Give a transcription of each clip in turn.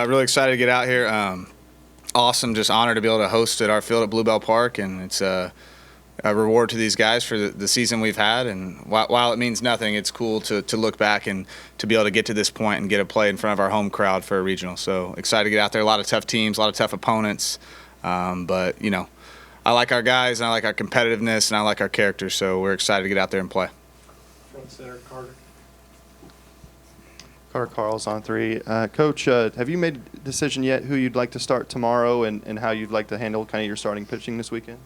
Really excited to get out here. Awesome, just honored to be able to host at our field at Bluebell Park, and it's a reward to these guys for the season we've had. And while it means nothing, it's cool to look back and to be able to get to this point and get a play in front of our home crowd for a regional. So excited to get out there. A lot of tough teams, a lot of tough opponents, but I like our guys, and I like our competitiveness, and I like our characters. So we're excited to get out there and play. Front center, Carter. Carl's on 3. Coach, have you made a decision yet who you'd like to start tomorrow and how you'd like to handle kind of your starting pitching this weekend?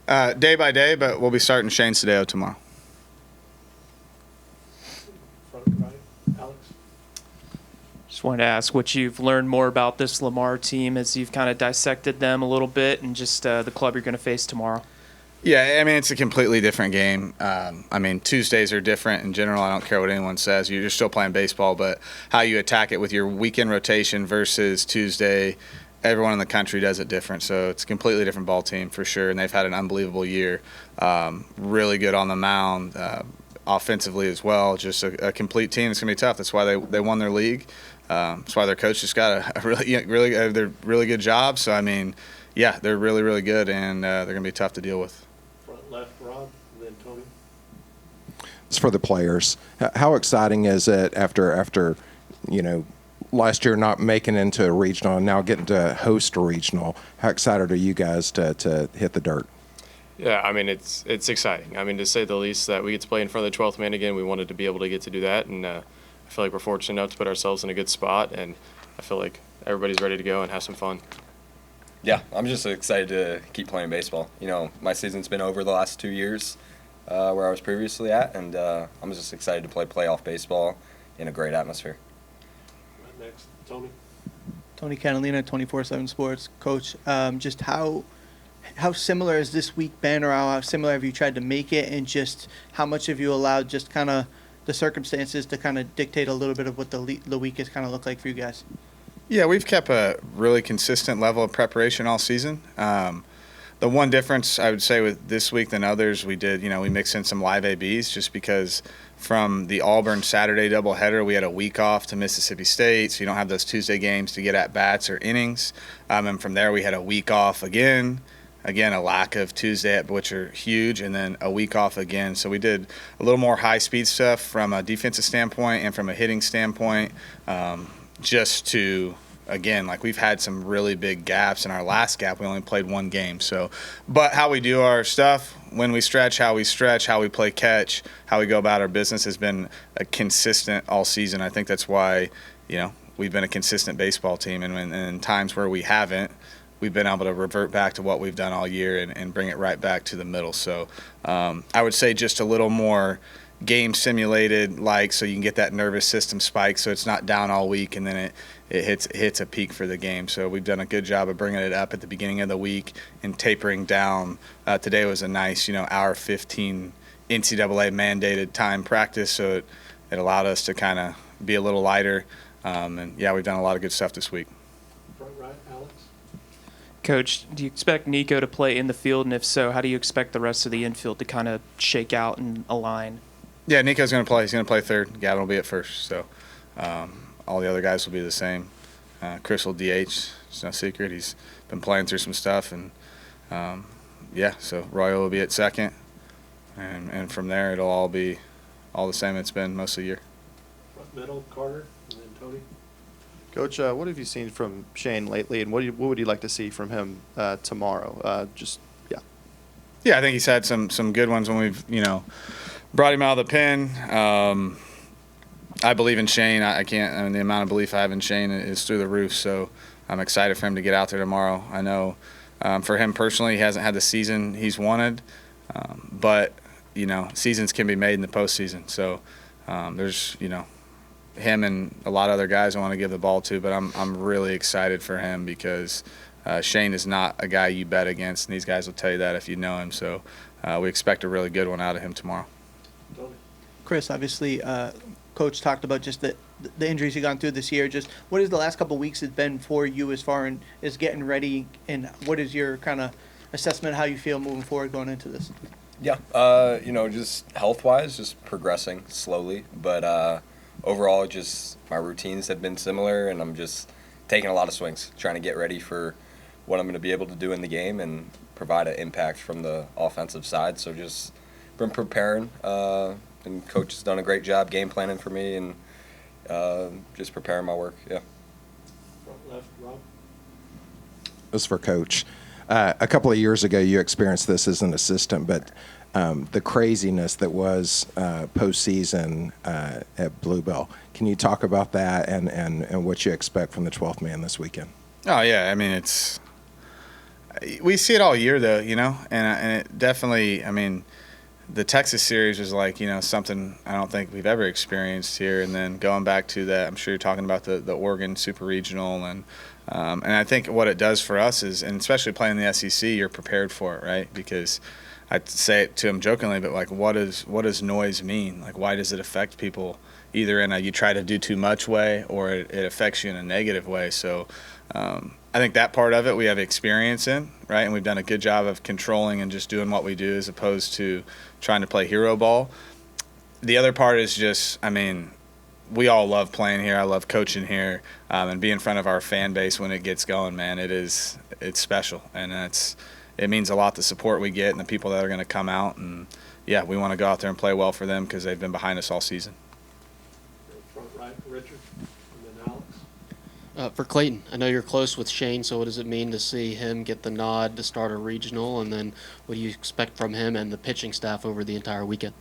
Day by day, but we'll be starting Shane Sadeo tomorrow. Front right, Alex. Just wanted to ask what you've learned more about this Lamar team as you've kind of dissected them a little bit and just the club you're going to face tomorrow. Yeah, I mean, it's a completely different game. Tuesdays are different in general. I don't care what anyone says. You're still playing baseball, but how you attack it with your weekend rotation versus Tuesday, everyone in the country does it different. So it's a completely different ball team for sure, and they've had an unbelievable year. Really good on the mound, offensively as well. Just a complete team. It's going to be tough. That's why they won their league. That's why their coach just got a really really good job. So, yeah, they're really, really good, and they're going to be tough to deal with. Front left, Rob, and then Tony. It's for the players. How exciting is it after last year not making it into a regional and now getting to host a regional? How excited are you guys to hit the dirt? Yeah, it's exciting. To say the least, that we get to play in front of the 12th man again. We wanted to be able to get to do that, and I feel like we're fortunate enough to put ourselves in a good spot, and I feel like everybody's ready to go and have some fun. Yeah, I'm just excited to keep playing baseball. My season's been over the last 2 years where I was previously at, and I'm just excited to play playoff baseball in a great atmosphere. Right next, Tony. Tony Catalina, 24/7 Sports. Coach, just how similar has this week been, or how similar have you tried to make it, and just how much have you allowed just kind of the circumstances to kind of dictate a little bit of what the week has kind of looked like for you guys? Yeah, we've kept a really consistent level of preparation all season. The one difference I would say with this week than others, we mixed in some live ABs just because from the Auburn Saturday doubleheader, we had a week off to Mississippi State, so you don't have those Tuesday games to get at bats or innings. And from there, we had a week off again, a lack of Tuesday, which are huge, and then a week off again. So we did a little more high-speed stuff from a defensive standpoint and from a hitting standpoint. Just to, again, we've had some really big gaps. In our last gap, we only played one game. So, but how we do our stuff, when we stretch, how we play catch, how we go about our business has been consistent all season. I think that's why, we've been a consistent baseball team. And in times where we haven't, we've been able to revert back to what we've done all year and bring it right back to the middle. So I would say just a little more game simulated, so you can get that nervous system spike so it's not down all week and then it hits a peak for the game. So we've done a good job of bringing it up at the beginning of the week and tapering down. Today was a nice, hour 15 NCAA mandated time practice, so it allowed us to kind of be a little lighter. We've done a lot of good stuff this week. Front right, Alex. Coach, do you expect Nico to play in the field, and if so, how do you expect the rest of the infield to kind of shake out and align? Yeah, Nico's going to play. He's going to play third. Gavin will be at first. So all the other guys will be the same. Chris will DH. It's no secret. He's been playing through some stuff. And, so Royal will be at second. And from there, it'll all be all the same it's been most of the year. Front middle, Carter, and then Tony. Coach, what have you seen from Shane lately, and what would you like to see from him tomorrow? Yeah, I think he's had some good ones when we've, brought him out of the pen. I believe in Shane. The amount of belief I have in Shane is through the roof. So I'm excited for him to get out there tomorrow. I know for him personally, he hasn't had the season he's wanted, but seasons can be made in the postseason. So there's him and a lot of other guys I want to give the ball to, but I'm really excited for him because Shane is not a guy you bet against, and these guys will tell you that if you know him. So we expect a really good one out of him tomorrow. Chris, obviously, Coach talked about just the injuries you've gone through this year. Just what has the last couple of weeks has been for you as far as getting ready, and what is your kind of assessment of how you feel moving forward going into this? Yeah, just health-wise, just progressing slowly. But overall, just my routines have been similar, and I'm just taking a lot of swings, trying to get ready for what I'm going to be able to do in the game and provide an impact from the offensive side. So just been preparing, and coach has done a great job game planning for me and just preparing my work. Yeah. Front left, Rob. This is for Coach. A couple of years ago, you experienced this as an assistant, but the craziness that was postseason at Bluebell. Can you talk about that and what you expect from the 12th man this weekend? Oh yeah, I mean we see it all year though, and it definitely. I mean, the Texas series was like something I don't think we've ever experienced here, and then going back to that, I'm sure you're talking about the Oregon Super Regional, and I think what it does for us is, and especially playing the SEC, you're prepared for it, right? Because I say it to him jokingly, but like, what does noise mean? Like, why does it affect people? Either in a you try to do too much way, or it affects you in a negative way. So I think that part of it we have experience in, right? And we've done a good job of controlling and just doing what we do as opposed to trying to play hero ball. The other part is just, I mean, we all love playing here. I love coaching here, and be in front of our fan base when it gets going, man. It's special, and it means a lot, the support we get and the people that are going to come out. And yeah, we want to go out there and play well for them because they've been behind us all season. Front right, Richard, and then Alex. For Clayton, I know you're close with Shane, so what does it mean to see him get the nod to start a regional, and then what do you expect from him and the pitching staff over the entire weekend?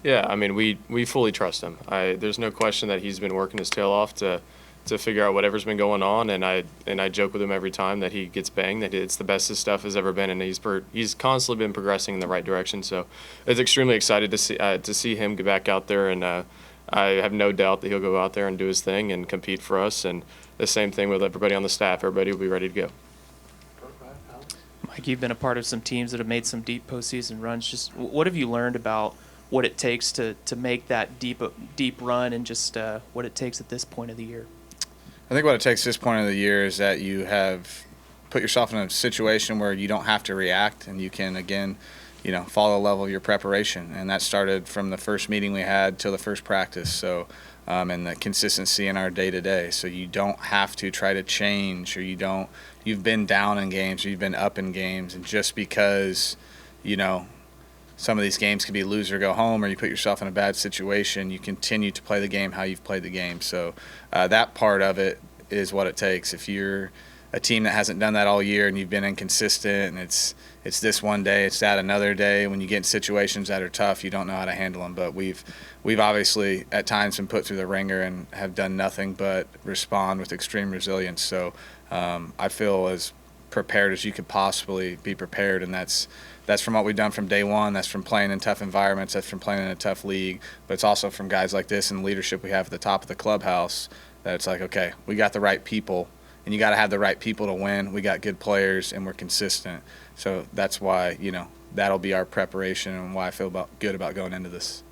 Yeah, I mean, we fully trust him. There's no question that he's been working his tail off to figure out whatever's been going on, and I joke with him every time that he gets banged that it's the best his stuff has ever been, and he's constantly been progressing in the right direction. So it's extremely excited to see him get back out there, and I have no doubt that he'll go out there and do his thing and compete for us. And the same thing with everybody on the staff. Everybody will be ready to go. Front right, Alex. Mike, you've been a part of some teams that have made some deep postseason runs. Just what have you learned about what it takes to make that deep run, and just what it takes at this point of the year? I think what it takes at this point of the year is that you have put yourself in a situation where you don't have to react, and you can, again, follow the level of your preparation. And that started from the first meeting we had till the first practice. So, and the consistency in our day-to-day. So you don't have to try to change, or you've been down in games, or you've been up in games, and just because, some of these games can be lose or go home, or you put yourself in a bad situation, you continue to play the game how you've played the game. So that part of it is what it takes. If you're a team that hasn't done that all year and you've been inconsistent, and it's this one day, it's that another day, when you get in situations that are tough, you don't know how to handle them. But we've obviously at times been put through the ringer and have done nothing but respond with extreme resilience. So I feel as prepared as you could possibly be prepared, and that's from what we've done from day one. That's from playing in tough environments. That's from playing in a tough league. But it's also from guys like this and the leadership we have at the top of the clubhouse, that it's like, okay, we got the right people, and you got to have the right people to win. We got good players, and we're consistent. So that's why, that'll be our preparation and why I feel good about going into this.